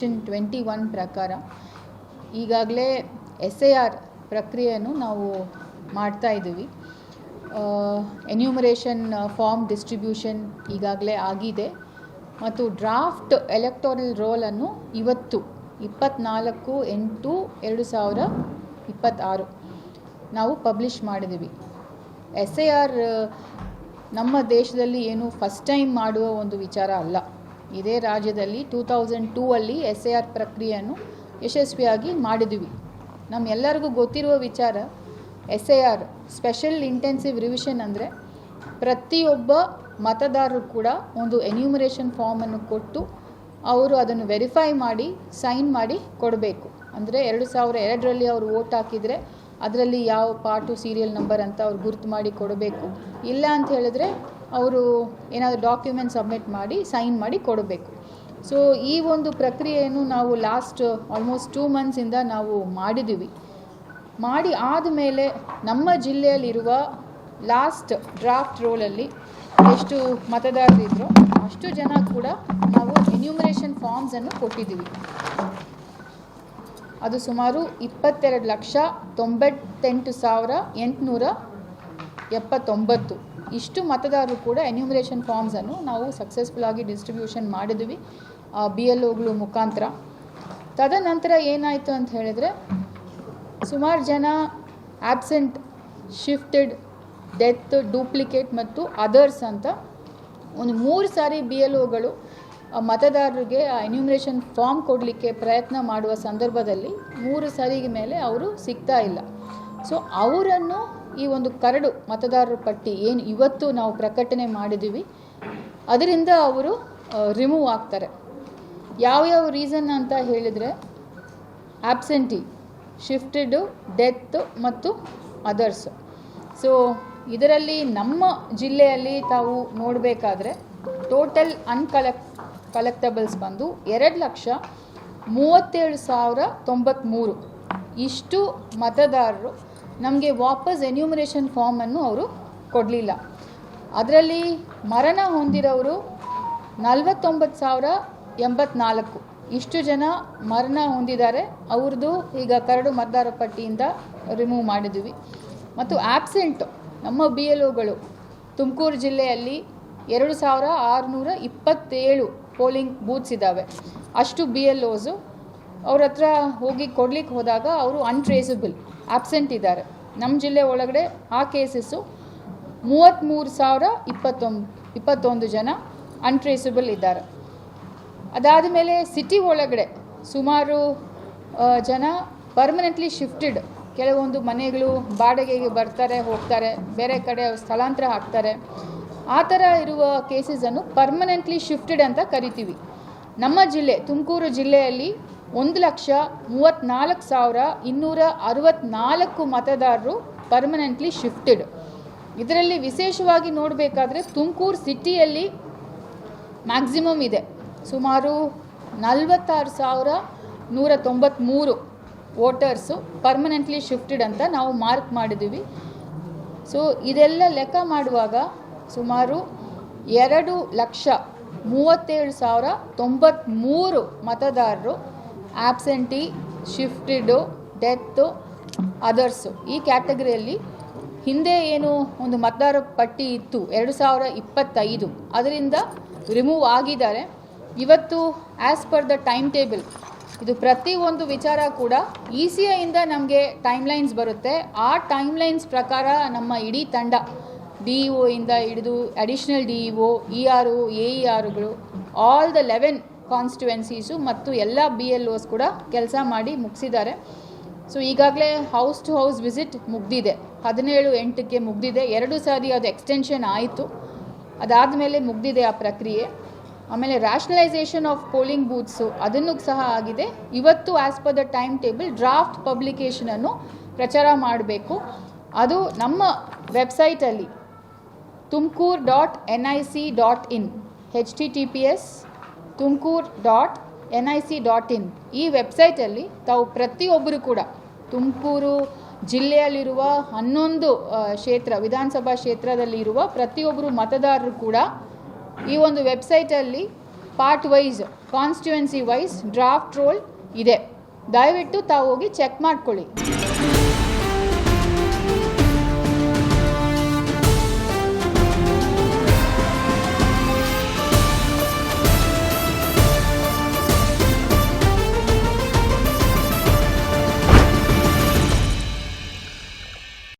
21 ಪ್ರಕಾರ ಈಗಾಗಲೇ SIR ಪ್ರಕ್ರಿಯೆಯನ್ನು ನಾವು ಮಾಡ್ತಾ ಇದ್ದೀವಿ. ಎನ್ಯೂಮರೇಷನ್ ಫಾರ್ಮ್ ಡಿಸ್ಟ್ರಿಬ್ಯೂಷನ್ ಈಗಾಗಲೇ ಆಗಿದೆ ಮತ್ತು ಡ್ರಾಫ್ಟ್ ಎಲೆಕ್ಟೋರಲ್ ರೋಲನ್ನು ಇವತ್ತು 24/8/2026 ನಾವು ಪಬ್ಲಿಷ್ ಮಾಡಿದ್ದೀವಿ. SIR ನಮ್ಮ ದೇಶದಲ್ಲಿ ಏನು ಫಸ್ಟ್ ಟೈಮ್ ಮಾಡುವ ಒಂದು ವಿಚಾರ ಅಲ್ಲ. ಇದೇ ರಾಜ್ಯದಲ್ಲಿ 2002 ಅಲ್ಲಿ SIR ಪ್ರಕ್ರಿಯೆಯನ್ನು ಯಶಸ್ವಿಯಾಗಿ ಮಾಡಿದ್ವಿ. ನಮ್ಮೆಲ್ಲರಿಗೂ ಗೊತ್ತಿರುವ ವಿಚಾರ, SIR ಸ್ಪೆಷಲ್ ಇಂಟೆನ್ಸಿವ್ ರಿವಿಷನ್ ಅಂದರೆ ಪ್ರತಿಯೊಬ್ಬ ಮತದಾರರು ಕೂಡ ಒಂದು ಎನ್ಯೂಮರೇಷನ್ ಫಾರ್ಮನ್ನು ಕೊಟ್ಟು ಅವರು ಅದನ್ನು ವೆರಿಫೈ ಮಾಡಿ ಸೈನ್ ಮಾಡಿ ಕೊಡಬೇಕು. ಅಂದರೆ 2002ರಲ್ಲಿ ಅವರು ವೋಟ್ ಹಾಕಿದರೆ ಅದರಲ್ಲಿ ಯಾವ ಪಾರ್ಟು ಸೀರಿಯಲ್ ನಂಬರ್ ಅಂತ ಅವ್ರು ಗುರ್ತು ಮಾಡಿ ಕೊಡಬೇಕು. ಇಲ್ಲ ಅಂತ ಹೇಳಿದ್ರೆ ಅವರು ಏನಾದರೂ ಡಾಕ್ಯುಮೆಂಟ್ ಸಬ್ಮಿಟ್ ಮಾಡಿ ಸೈನ್ ಮಾಡಿ ಕೊಡಬೇಕು. ಸೊ ಈ ಒಂದು ಪ್ರಕ್ರಿಯೆಯನ್ನು ನಾವು ಲಾಸ್ಟ್ ಆಲ್ಮೋಸ್ಟ್ 2 ಮಂತ್ಸಿಂದ ನಾವು ಮಾಡಿದ್ದೀವಿ. ಮಾಡಿ ಆದಮೇಲೆ ನಮ್ಮ ಜಿಲ್ಲೆಯಲ್ಲಿರುವ ಲಾಸ್ಟ್ ಡ್ರಾಫ್ಟ್ ರೋಲಲ್ಲಿ ಎಷ್ಟು ಮತದಾರರಿದ್ರೋ ಅಷ್ಟು ಜನ ಕೂಡ ನಾವು ಎನ್ಯೂಮರೇಷನ್ ಫಾರ್ಮ್ಸನ್ನು ಕೊಟ್ಟಿದ್ದೀವಿ. ಅದು ಸುಮಾರು 22,98,879 ಇಷ್ಟು ಮತದಾರರು ಕೂಡ ಎನ್ಯೂಮರೇಷನ್ ಫಾರ್ಮ್ಸನ್ನು ನಾವು ಸಕ್ಸಸ್ಫುಲ್ಲಾಗಿ ಡಿಸ್ಟ್ರಿಬ್ಯೂಷನ್ ಮಾಡಿದ್ವಿ BLOಗಳ ಮುಖಾಂತರ. ತದನಂತರ ಏನಾಯಿತು ಅಂತ ಹೇಳಿದರೆ, ಸುಮಾರು ಜನ ಆಬ್ಸೆಂಟ್, ಶಿಫ್ಟೆಡ್, ಡೆತ್, ಡೂಪ್ಲಿಕೇಟ್ ಮತ್ತು ಅದರ್ಸ್ ಅಂತ ಒಂದು 3 ಸಾರಿ BLOಗಳು ಮತದಾರರಿಗೆ ಆ ಎನ್ಯೂಮರೇಷನ್ ಫಾರ್ಮ್ ಕೊಡಲಿಕ್ಕೆ ಪ್ರಯತ್ನ ಮಾಡುವ ಸಂದರ್ಭದಲ್ಲಿ 3 ಸಾರಿಗೆ ಮೇಲೆ ಅವರು ಸಿಗ್ತಾ ಇಲ್ಲ. ಸೊ ಅವರನ್ನು ಈ ಒಂದು ಕರಡು ಮತದಾರರ ಪಟ್ಟಿ ಏನು ಇವತ್ತು ನಾವು ಪ್ರಕಟಣೆ ಮಾಡಿದ್ದೀವಿ ಅದರಿಂದ ಅವರು ರಿಮೂವ್ ಆಗ್ತಾರೆ. ಯಾವ್ಯಾವ ರೀಸನ್ ಅಂತ ಹೇಳಿದರೆ, ಆಬ್ಸೆಂಟಿ, ಶಿಫ್ಟೆಡು, ಡೆತ್ ಮತ್ತು ಅದರ್ಸ್. ಸೊ ಇದರಲ್ಲಿ ನಮ್ಮ ಜಿಲ್ಲೆಯಲ್ಲಿ ತಾವು ನೋಡಬೇಕಾದ್ರೆ ಟೋಟಲ್ ಕಲೆಕ್ಟಬಲ್ಸ್ ಬಂದು 2,37,093 ಇಷ್ಟು ಮತದಾರರು ನಮಗೆ ವಾಪಸ್ ಎನ್ಯೂಮರೇಷನ್ ಫಾರ್ಮನ್ನು ಅವರು ಕೊಡಲಿಲ್ಲ. ಅದರಲ್ಲಿ ಮರಣ ಹೊಂದಿರೋರು 49,084 ಇಷ್ಟು ಜನ ಮರಣ ಹೊಂದಿದ್ದಾರೆ. ಅವ್ರದ್ದು ಈಗ ಕರಡು ಮತದಾರ ಪಟ್ಟಿಯಿಂದ ರಿಮೂವ್ ಮಾಡಿದ್ವಿ. ಮತ್ತು ಆಬ್ಸೆಂಟ್ ನಮ್ಮ BLOಗಳು ತುಮಕೂರು ಜಿಲ್ಲೆಯಲ್ಲಿ 2,627 ಪೋಲಿಂಗ್ ಬೂತ್ಸ್ ಇದ್ದಾವೆ. ಅಷ್ಟು BLOಸು ಅವ್ರ ಹತ್ರ ಹೋಗಿ ಕೊಡ್ಲಿಕ್ಕೆ ಹೋದಾಗ ಅವರು ಅನ್ಟ್ರೇಸಬಲ್ ಆಬ್ಸೆಂಟ್ ಇದ್ದಾರೆ. ನಮ್ಮ ಜಿಲ್ಲೆ ಒಳಗಡೆ ಆ ಕೇಸಸ್ಸು 33,021 ಜನ ಅನ್ಟ್ರೇಸಬಲ್ ಇದ್ದಾರೆ. ಅದಾದ ಮೇಲೆ ಸಿಟಿ ಒಳಗಡೆ ಸುಮಾರು ಜನ ಪರ್ಮನೆಂಟ್ಲಿ ಶಿಫ್ಟೆಡ್, ಕೆಲವೊಂದು ಮನೆಗಳು ಬಾಡಿಗೆಗೆ ಬರ್ತಾರೆ ಹೋಗ್ತಾರೆ, ಬೇರೆ ಕಡೆ ಸ್ಥಳಾಂತರ ಆಗ್ತಾರೆ. ಆ ಥರ ಇರುವ ಕೇಸಸನ್ನು ಪರ್ಮನೆಂಟ್ಲಿ ಶಿಫ್ಟೆಡ್ ಅಂತ ಕರಿತೀವಿ. ನಮ್ಮ ಜಿಲ್ಲೆ ತುಮಕೂರು ಜಿಲ್ಲೆಯಲ್ಲಿ 1,34,264 ಮತದಾರರು ಪರ್ಮನೆಂಟ್ಲಿ ಶಿಫ್ಟೆಡ್. ಇದರಲ್ಲಿ ವಿಶೇಷವಾಗಿ ನೋಡಬೇಕಾದ್ರೆ ತುಮಕೂರು ಸಿಟಿಯಲ್ಲಿ ಮ್ಯಾಕ್ಸಿಮಮ್ ಇದೆ, ಸುಮಾರು 46,193 ವೋಟರ್ಸು ಪರ್ಮನೆಂಟ್ಲಿ ಶಿಫ್ಟೆಡ್ ಅಂತ ನಾವು ಮಾರ್ಕ್ ಮಾಡಿದ್ದೀವಿ. ಸೊ ಇದೆಲ್ಲ ಲೆಕ್ಕ ಮಾಡುವಾಗ ಸುಮಾರು 2,37,093 ಮತದಾರರು ಆಬ್ಸೆಂಟಿ, ಶಿಫ್ಟೆಡು, ಡೆತ್ತು, ಅದರ್ಸು ಈ ಕ್ಯಾಟಗರಿಯಲ್ಲಿ ಹಿಂದೆ ಏನು ಒಂದು ಮತದಾರ ಪಟ್ಟಿ ಇತ್ತು 2025 ಅದರಿಂದ ರಿಮೂವ್ ಆಗಿದ್ದಾರೆ. ಇವತ್ತು as per the time table, ಇದು ಪ್ರತಿಯೊಂದು ವಿಚಾರ ಕೂಡ ECIಯಿಂದ ನಮಗೆ ಟೈಮ್ಲೈನ್ಸ್ ಬರುತ್ತೆ. ಆ ಟೈಮ್ಲೈನ್ಸ್ ಪ್ರಕಾರ ನಮ್ಮ ಇಡೀ ತಂಡ DEO ಇಂದ ಹಿಡಿದು ಅಡಿಷ್ನಲ್ DEO, ERO, AERಗಳು ಆಲ್ ದ 11 ಕಾನ್ಸ್ಟಿಟ್ಯುವೆನ್ಸೀಸು ಮತ್ತು ಎಲ್ಲ BLOಸ್ ಕೂಡ ಕೆಲಸ ಮಾಡಿ ಮುಗಿಸಿದ್ದಾರೆ. ಸೊ ಈಗಾಗಲೇ ಹೌಸ್ ಟು ಹೌಸ್ ವಿಸಿಟ್ ಮುಗ್ದಿದೆ, 17/8ಕ್ಕೆ ಮುಗ್ದಿದೆ. 2 ಸಾರಿ ಅದು ಎಕ್ಸ್ಟೆನ್ಷನ್ ಆಯಿತು, ಅದಾದಮೇಲೆ ಮುಗ್ದಿದೆ ಆ ಪ್ರಕ್ರಿಯೆ. ಆಮೇಲೆ ರ್ಯಾಷನಲೈಸೇಷನ್ ಆಫ್ ಪೋಲಿಂಗ್ ಬೂತ್ಸು ಅದನ್ನು ಸಹ ಆಗಿದೆ. ಇವತ್ತು as per the time table draft ಪಬ್ಲಿಕೇಷನನ್ನು ಪ್ರಚಾರ ಮಾಡಬೇಕು. ಅದು ನಮ್ಮ ವೆಬ್ಸೈಟಲ್ಲಿ tumkur.nic.in https://tumkur.nic.in ಈ ವೆಬ್ಸೈಟಲ್ಲಿ ತಾವು ಪ್ರತಿಯೊಬ್ಬರು ಕೂಡ ತುಮಕೂರು ಜಿಲ್ಲೆಯಲ್ಲಿರುವ 11 ಕ್ಷೇತ್ರ ವಿಧಾನಸಭಾ ಕ್ಷೇತ್ರದಲ್ಲಿ ಇರುವ ಪ್ರತಿಯೊಬ್ಬರು ಮತದಾರರು ಕೂಡ ಈ ಒಂದು ವೆಬ್ಸೈಟಲ್ಲಿ part wise constituency wise draft roll ಇದೆ. ದಯವಿಟ್ಟು ತಾವು ಹೋಗಿ ಚೆಕ್ ಮಾಡ್ಕೊಳ್ಳಿ.